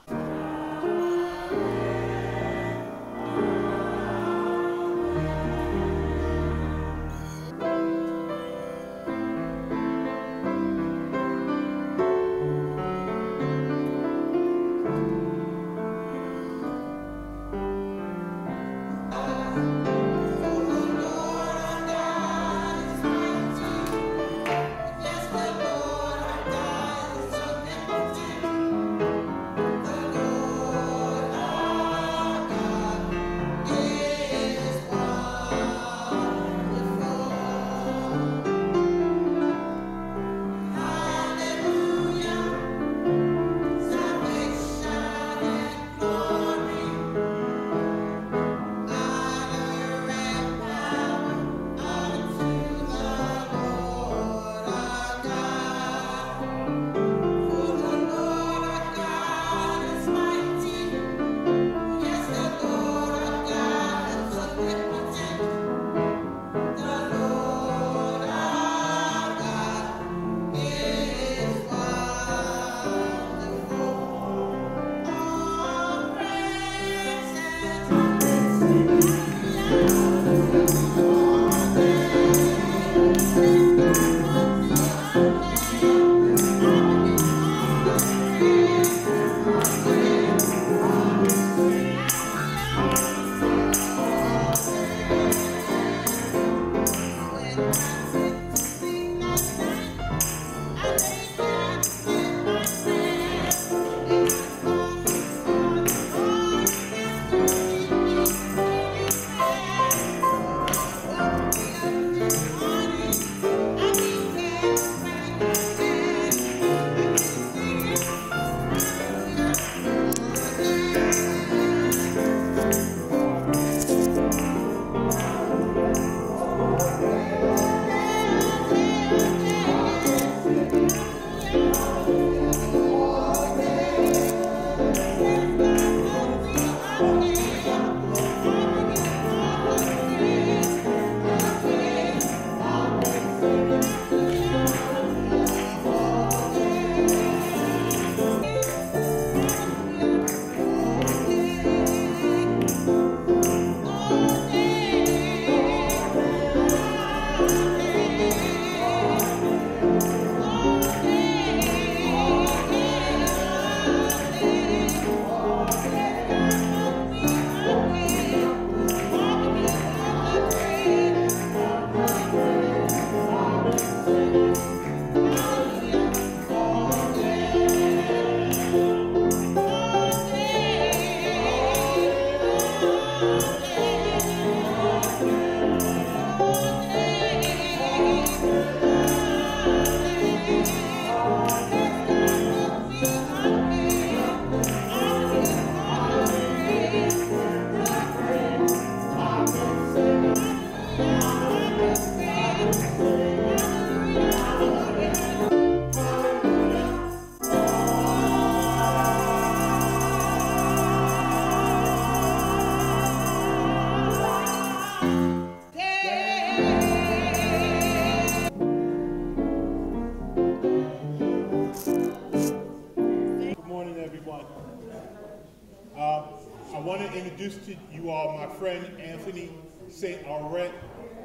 introduce to you all my friend Anthony St. Aurette,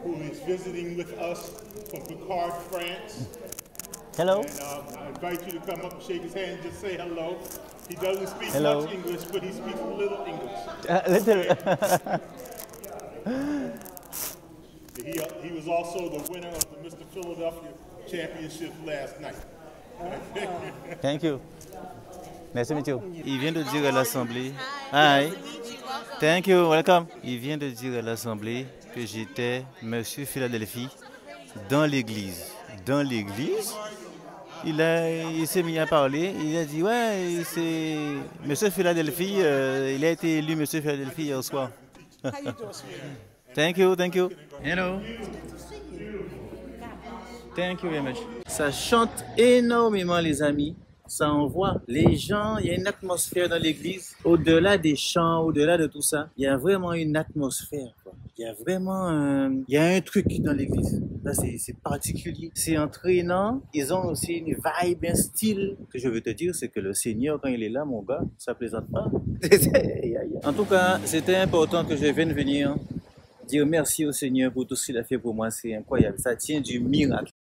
who is visiting with us from Picard, France. Hello. And I invite you to come up and shake his hand and just say hello. He doesn't speak Hello. much English, but he speaks a little English. He was also the winner of the Mr. Philadelphia Championship last night. Thank you. Nice to meet you. Il vient de dire à l'Assemblée. Hi. Thank you. Welcome. Il vient de dire à l'Assemblée que j'étais Monsieur Philadelphie dans l'église. Dans l'église? Il s'est mis à parler. Il a dit ouais, c'est Monsieur Philadelphie. Il a été élu Monsieur Philadelphie hier soir. Thank you. Thank you. Hello. Thank you very much. Ça chante énormément, les amis. Ça envoie les gens. Il y a une atmosphère dans l'église. Au-delà des chants, au-delà de tout ça, il y a vraiment une atmosphère, quoi. Il y a vraiment il y a un truc dans l'église. Là, c'est particulier. C'est entraînant. Ils ont aussi une vibe, un style. Ce que je veux te dire, c'est que le Seigneur, quand il est là, mon gars, ça plaisante pas. En tout cas, c'était important que je vienne venir dire merci au Seigneur pour tout ce qu'il a fait pour moi. C'est incroyable. Ça tient du miracle.